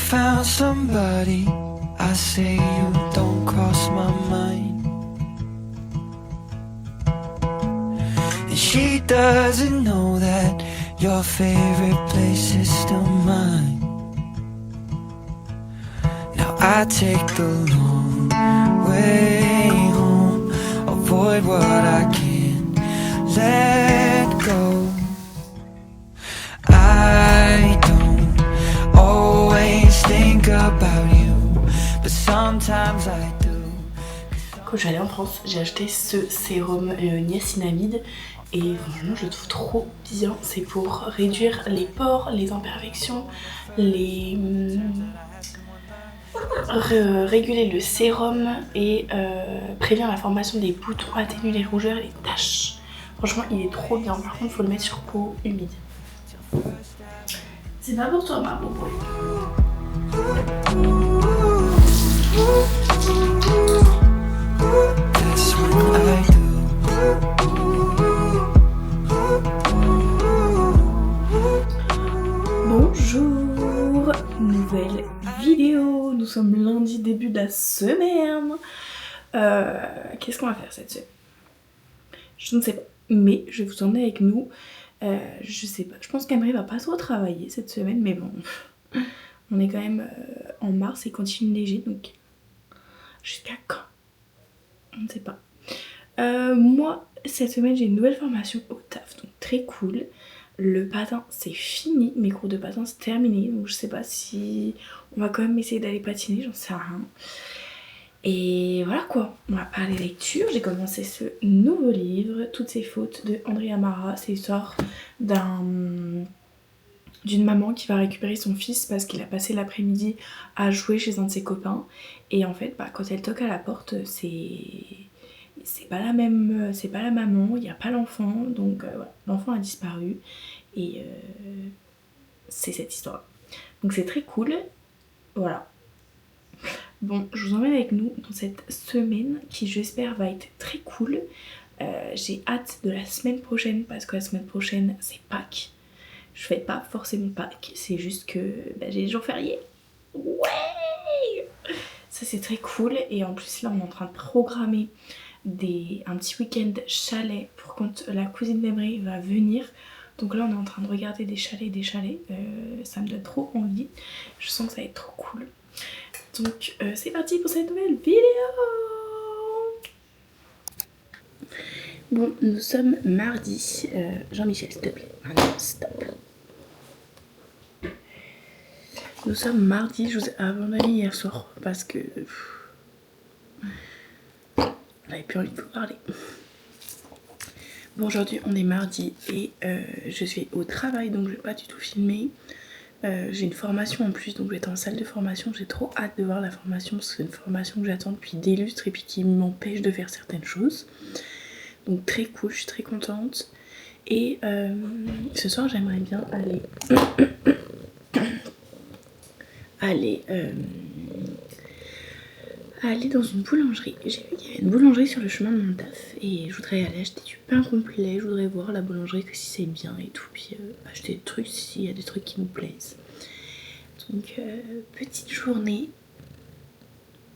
found somebody, I say you don't cross my mind. And she doesn't know that your favorite place is still mine. Now I take the long way home, avoid what I can't let go. I don't always think about you, but sometimes I do. Quand je suis allée en France, j'ai acheté ce sérum niacinamide et franchement je le trouve trop bien. C'est pour réduire les pores, les imperfections, réguler le sérum et prévenir la formation des boutons, atténuer les rougeurs et les taches. Franchement il est trop bien, par contre il faut le mettre sur peau humide. C'est pas pour toi ma bobo. Bonjour, nouvelle vidéo, nous sommes lundi, début de la semaine. Qu'est-ce qu'on va faire cette semaine? Je ne sais pas, mais je vais vous emmener avec nous. Je sais pas, je pense qu'Amery va pas trop travailler cette semaine, mais bon, on est quand même en mars et il continue de neiger, donc jusqu'à quand? On ne sait pas. Moi, cette semaine, j'ai une nouvelle formation au taf, donc très cool. Le patin, c'est fini, mes cours de patin, c'est terminé, donc je sais pas si on va quand même essayer d'aller patiner, j'en sais rien. Et voilà quoi, on va parler lecture. J'ai commencé ce nouveau livre, Toutes ces fautes de Andrea Mara. C'est l'histoire d'une maman qui va récupérer son fils parce qu'il a passé l'après-midi à jouer chez un de ses copains. Et en fait, quand elle toque à la porte, c'est pas la maman, il n'y a pas l'enfant, donc voilà, l'enfant a disparu. Et c'est cette histoire. Donc c'est très cool, voilà. Bon, je vous emmène avec nous dans cette semaine qui j'espère va être très cool. J'ai hâte de la semaine prochaine parce que la semaine prochaine c'est Pâques. Je fais pas forcément Pâques, c'est juste que j'ai des jours fériés. Ouais! Ça c'est très cool et en plus là on est en train de programmer un petit week-end chalet pour quand la cousine d'Emery va venir. Donc là on est en train de regarder des chalets, ça me donne trop envie. Je sens que ça va être trop cool. Donc c'est parti pour cette nouvelle vidéo. Bon, nous sommes mardi. Jean-Michel, s'il te plaît. Ah non, stop. Nous sommes mardi, je vous ai abandonné hier soir parce que j'avais plus envie de vous parler. Bon, aujourd'hui on est mardi et je suis au travail donc je vais pas du tout filmer. J'ai une formation en plus, donc je vais être en salle de formation. J'ai trop hâte de voir la formation parce que c'est une formation que j'attends depuis des lustres et puis qui m'empêche de faire certaines choses. Donc très cool, je suis très contente. Et ce soir j'aimerais bien aller dans une boulangerie. J'ai vu qu'il y avait une boulangerie sur le chemin de mon taf et je voudrais aller acheter du pain complet. Je voudrais voir la boulangerie que si c'est bien et tout, puis acheter des trucs s'il y a des trucs qui nous plaisent. Donc petite journée.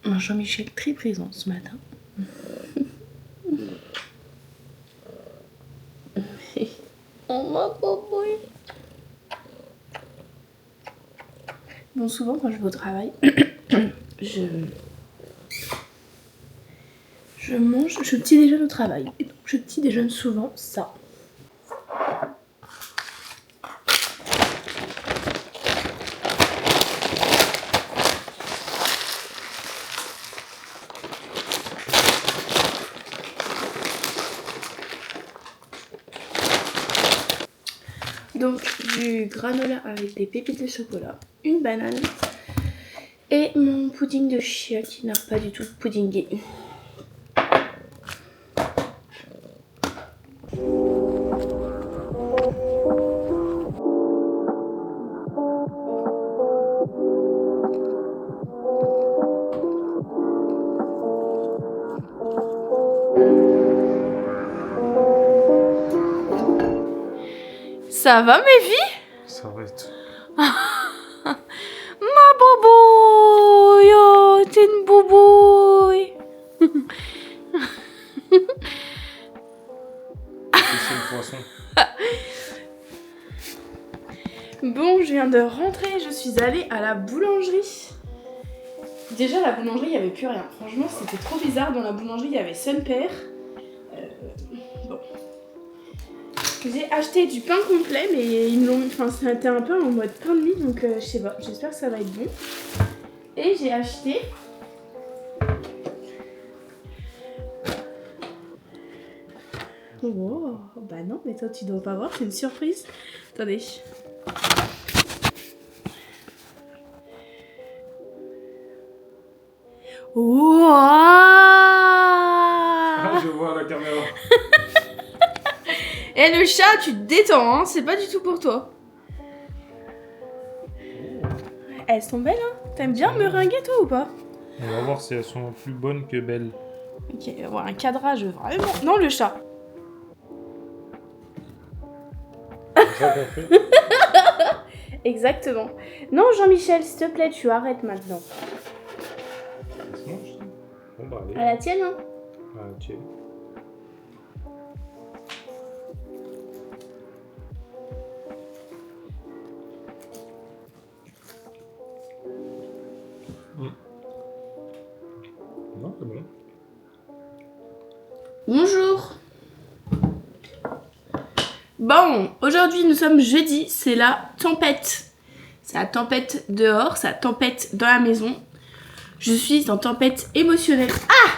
Jean-Michel très présent ce matin. Oh ma boboy. Bon, souvent quand je vais au travail, je petit déjeune au travail. Et donc je petit déjeune souvent ça. Donc du granola avec des pépites de chocolat, une banane et mon pudding de chia qui n'a pas du tout puddingué. Ça va mes filles? Ça va être. Ma bobo! poisson. Bon, je viens de rentrer, je suis allée à la boulangerie. Déjà, la boulangerie, il n'y avait plus rien. Franchement, c'était trop bizarre. Dans la boulangerie, il y avait Son Père. Bon. J'ai acheté du pain complet, mais ils me l'ont... Enfin, c'était un peu en mode pain de mie, donc je sais pas. J'espère que ça va être bon. Et j'ai acheté... Oh, bah non, mais toi, tu dois pas voir, c'est une surprise. Attendez. Wow. Ah, je vois la caméra. Et le chat, tu te détends, hein, c'est pas du tout pour toi. Elles sont belles, hein. T'aimes bien meringuer, toi, ou pas? On va voir si elles sont plus bonnes que belles. Ok, on va voir un cadrage vraiment... Non, le chat. C'est ça qu'on fait. Exactement. Non, Jean-Michel, s'il te plaît, tu arrêtes maintenant. Ça se mange, ça. Bon, bah, allez. À la tienne, hein. Ah, tiens. Non, c'est bon. Bonjour. Bon, aujourd'hui nous sommes jeudi, c'est la tempête. C'est la tempête dehors, c'est la tempête dans la maison. Je suis en tempête émotionnelle. Ah!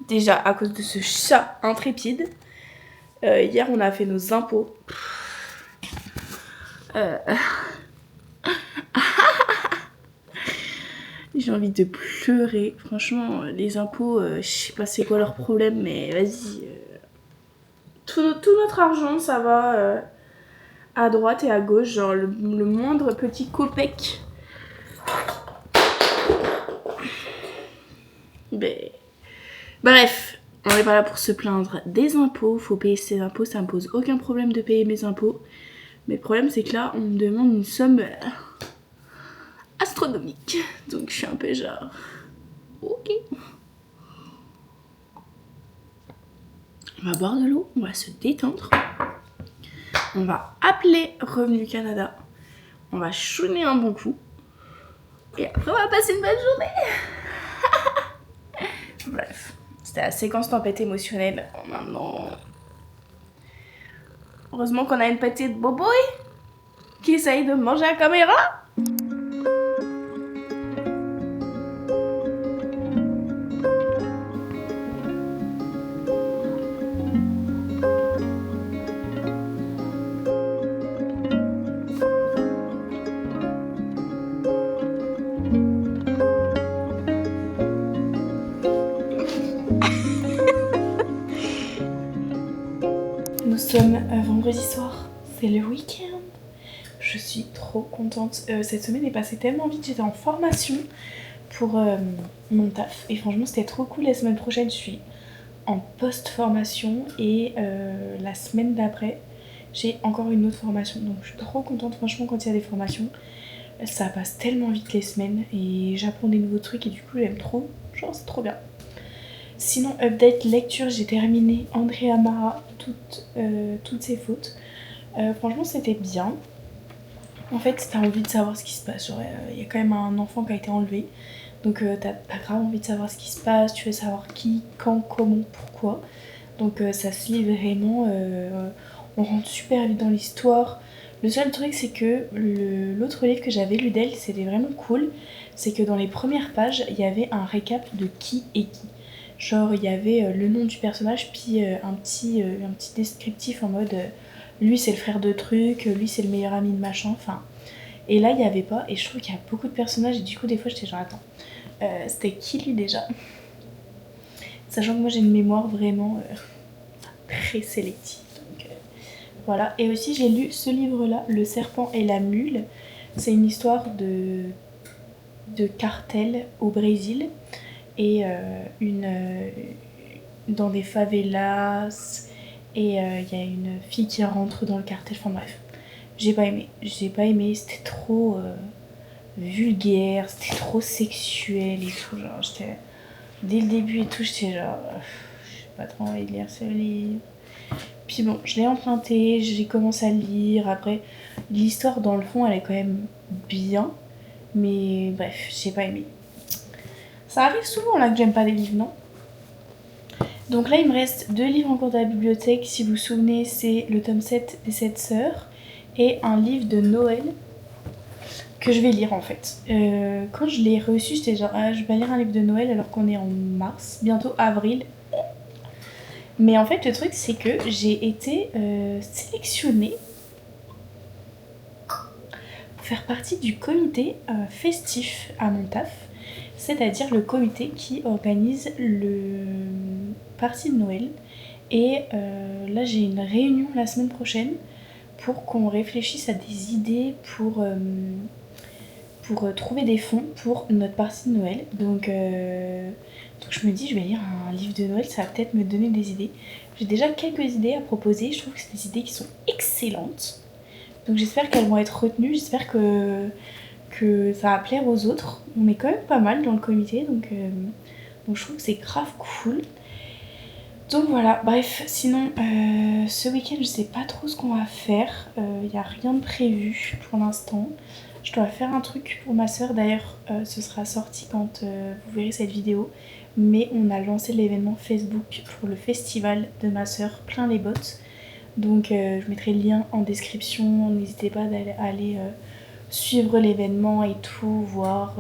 Déjà à cause de ce chat intrépide. Hier on a fait nos impôts. J'ai envie de pleurer. Franchement, les impôts, je sais pas c'est quoi leur problème, mais vas-y. Tout notre argent, ça va à droite et à gauche. Genre le moindre petit copec. Mais... Bref, on n'est pas là pour se plaindre des impôts. Faut payer ses impôts, ça me pose aucun problème de payer mes impôts. Mais le problème, c'est que là, on me demande une somme astronomique. Donc je suis un peu genre... Ok. On va boire de l'eau, on va se détendre. On va appeler Revenu Canada. On va chouiner un bon coup. Et après, on va passer une bonne journée. Bref, c'était la séquence tempête émotionnelle. Maintenant... Heureusement qu'on a une petite boboy qui essaye de manger la caméra. Nous sommes vendredi soir, c'est le week-end. Je suis trop contente. Cette semaine est passée tellement vite, j'étais en formation pour mon taf. Et franchement, c'était trop cool. La semaine prochaine, je suis en post-formation. Et la semaine d'après, j'ai encore une autre formation. Donc je suis trop contente. Franchement, quand il y a des formations, ça passe tellement vite les semaines. Et j'apprends des nouveaux trucs et du coup, j'aime trop. Genre, c'est trop bien. Sinon, update lecture, j'ai terminé Andrea Mara, toutes ses fautes. Franchement, c'était bien. En fait, t'as envie de savoir ce qui se passe. Il y a quand même un enfant qui a été enlevé. Donc, t'as grave envie de savoir ce qui se passe. Tu veux savoir qui, quand, comment, pourquoi. Donc, ça se lit vraiment. On rentre super vite dans l'histoire. Le seul truc, c'est que l'autre livre que j'avais lu d'elle, c'était vraiment cool. C'est que dans les premières pages, il y avait un récap de qui est qui. Genre il y avait le nom du personnage puis un petit descriptif en mode lui c'est le frère de truc, lui c'est le meilleur ami de machin, enfin. Et là il n'y avait pas et je trouve qu'il y a beaucoup de personnages et du coup des fois j'étais genre attends, c'était qui lui déjà? Sachant que moi j'ai une mémoire vraiment très sélective. Donc, voilà, et aussi j'ai lu ce livre là, Le serpent et la mule. C'est une histoire de cartel au Brésil. Et dans des favelas et il y a une fille qui rentre dans le cartel, enfin bref, j'ai pas aimé, c'était trop vulgaire, c'était trop sexuel et tout, genre j'étais, dès le début et tout, j'étais genre, j'ai pas trop envie de lire ce livre, Puis bon, je l'ai emprunté, j'ai commencé à le lire. Après, l'histoire dans le fond, elle est quand même bien. Mais bref, j'ai pas aimé. Ça arrive souvent là que j'aime pas les livres, non? Donc là, il me reste 2 livres en cours de la bibliothèque. Si vous vous souvenez, c'est le tome 7 des 7 sœurs et un livre de Noël que je vais lire en fait. Quand je l'ai reçu, j'étais genre, ah, je vais pas lire un livre de Noël alors qu'on est en mars, bientôt avril. Mais en fait, le truc, c'est que j'ai été sélectionnée pour faire partie du comité festif à mon taf, c'est-à-dire le comité qui organise le party de Noël. Et là, j'ai une réunion la semaine prochaine pour qu'on réfléchisse à des idées pour trouver des fonds pour notre partie de Noël. Donc je me dis, je vais lire un livre de Noël, ça va peut-être me donner des idées. J'ai déjà quelques idées à proposer, je trouve que c'est des idées qui sont excellentes. Donc j'espère qu'elles vont être retenues, j'espère que ça va plaire aux autres. On est quand même pas mal dans le comité, donc je trouve que c'est grave cool. Donc voilà, bref, sinon ce week-end je sais pas trop ce qu'on va faire, y a rien de prévu pour l'instant. Je dois faire un truc pour ma soeur, d'ailleurs ce sera sorti quand vous verrez cette vidéo. Mais on a lancé l'événement Facebook pour le festival de ma soeur Plein les bottes. Donc je mettrai le lien en description, n'hésitez pas à aller suivre l'événement et tout, voir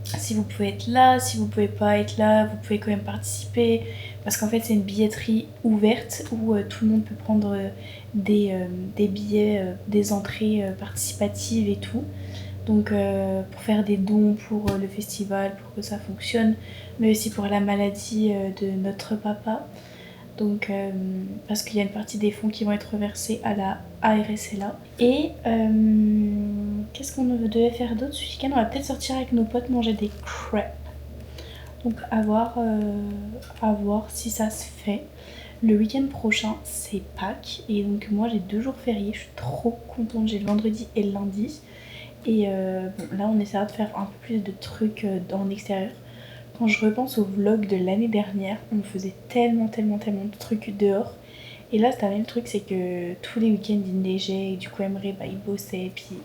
si vous pouvez être là, si vous pouvez pas être là, vous pouvez quand même participer. Parce qu'en fait c'est une billetterie ouverte où tout le monde peut prendre des billets, des entrées participatives et tout. Donc pour faire des dons pour le festival, pour que ça fonctionne, mais aussi pour la maladie de notre papa. Donc parce qu'il y a une partie des fonds qui vont être reversés à la ARSLA. Et qu'est-ce qu'on devait faire d'autre ce week-end? On va peut-être sortir avec nos potes manger des crêpes. Donc à voir si ça se fait. Le week-end prochain c'est Pâques et donc moi j'ai 2 jours fériés, je suis trop contente, j'ai le vendredi et le lundi. Et là on essaiera de faire un peu plus de trucs en extérieur. Quand je repense au vlog de l'année dernière, on faisait tellement de trucs dehors. Et là cette année le truc c'est que tous les week-ends il neigeait et du coup Emre il bossait. Et puis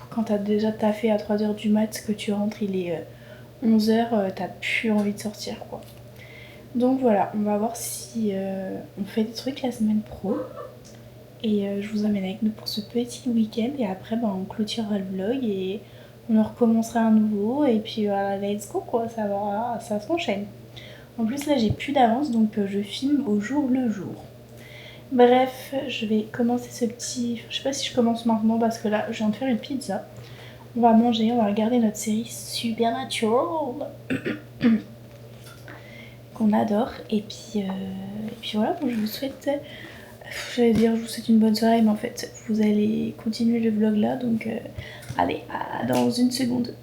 quand t'as déjà taffé à 3h du mat, que tu rentres il est 11h, t'as plus envie de sortir quoi. Donc voilà, on va voir si on fait des trucs la semaine pro. Et je vous emmène avec nous pour ce petit week-end. Et après, on clôturera le vlog et on en recommencera un nouveau. Et puis voilà, let's go quoi, ça s'enchaîne. En plus là, j'ai plus d'avance donc je filme au jour le jour. Bref, je vais commencer ce petit... Je sais pas si je commence maintenant parce que là, je viens de faire une pizza. On va manger, on va regarder notre série Supernatural qu'on adore. Et puis voilà, je vous souhaite... J'allais dire je vous souhaite une bonne soirée mais en fait vous allez continuer le vlog là donc allez à dans une seconde.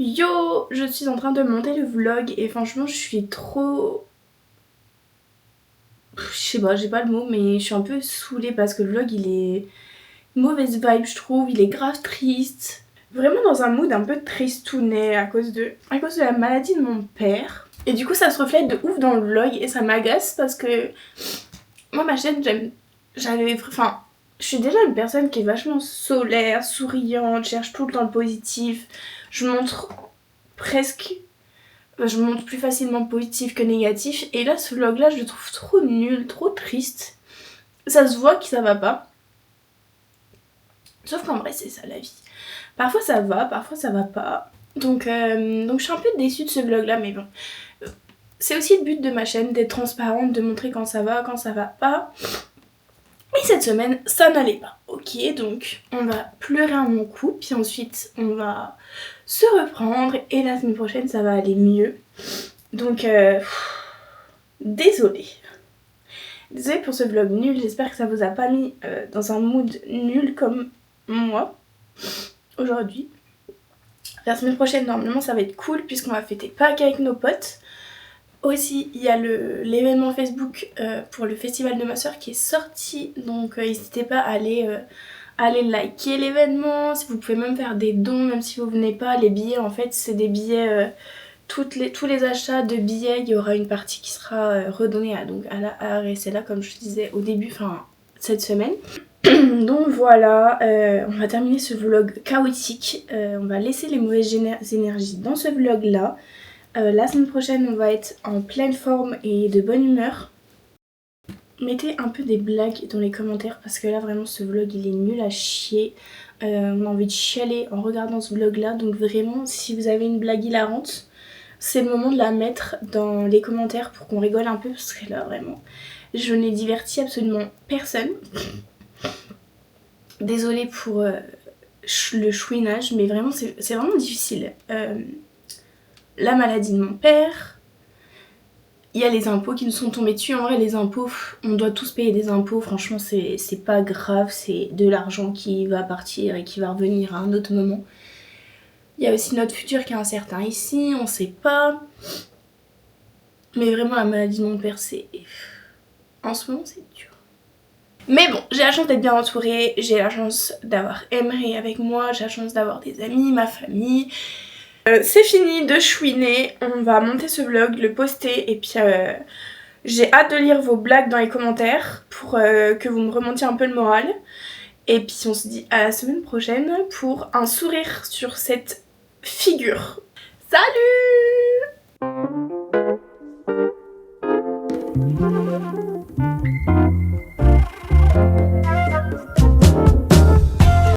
Yo, je suis en train de monter le vlog et franchement je suis trop... Je sais pas, j'ai pas le mot mais je suis un peu saoulée parce que le vlog il est mauvaise vibe je trouve, il est grave triste. Vraiment dans un mood un peu tristounet à cause de la maladie de mon père. Et du coup ça se reflète de ouf dans le vlog et ça m'agace parce que moi ma chaîne je suis déjà une personne qui est vachement solaire, souriante, cherche tout le temps le positif. Je montre plus facilement positif que négatif. Et là, ce vlog là, je le trouve trop nul, trop triste. Ça se voit que ça va pas. Sauf qu'en vrai c'est ça la vie. Parfois ça va pas. Donc je suis un peu déçue de ce vlog là, mais bon. C'est aussi le but de ma chaîne, d'être transparente, de montrer quand ça va pas. Et cette semaine, ça n'allait pas. Ok, donc on va pleurer un bon coup, puis ensuite on va se reprendre et la semaine prochaine ça va aller mieux. Donc désolée. Désolée pour ce vlog nul, j'espère que ça vous a pas mis dans un mood nul comme moi aujourd'hui. La semaine prochaine normalement ça va être cool puisqu'on va fêter Pâques avec nos potes. Aussi, il y a l'événement Facebook pour le festival de ma soeur qui est sorti, donc n'hésitez pas à aller liker l'événement. Si vous pouvez même faire des dons, même si vous venez pas. Les billets, en fait, c'est des billets, tous les achats de billets, il y aura une partie qui sera redonnée à la ARSLA, comme je disais au début, enfin cette semaine. Donc voilà, on va terminer ce vlog chaotique. On va laisser les mauvaises énergies dans ce vlog là. La semaine prochaine on va être en pleine forme et de bonne humeur. Mettez un peu des blagues dans les commentaires parce que là vraiment ce vlog il est nul à chier. On a envie de chialer en regardant ce vlog là, donc vraiment si vous avez une blague hilarante, c'est le moment de la mettre dans les commentaires pour qu'on rigole un peu parce que là vraiment je n'ai diverti absolument personne. Désolée pour le chouinage, mais vraiment c'est vraiment difficile. La maladie de mon père, il y a les impôts qui nous sont tombés dessus. En vrai les impôts, on doit tous payer des impôts, franchement c'est pas grave, c'est de l'argent qui va partir et qui va revenir à un autre moment. Il y a aussi notre futur qui est incertain ici, on sait pas. Mais vraiment la maladie de mon père c'est... En ce moment c'est dur. Mais bon, j'ai la chance d'être bien entourée, j'ai la chance d'avoir Emery avec moi, j'ai la chance d'avoir des amis, ma famille... c'est fini de chouiner, on va monter ce vlog, le poster et puis j'ai hâte de lire vos blagues dans les commentaires pour que vous me remontiez un peu le moral. Et puis on se dit à la semaine prochaine pour un sourire sur cette figure. Salut!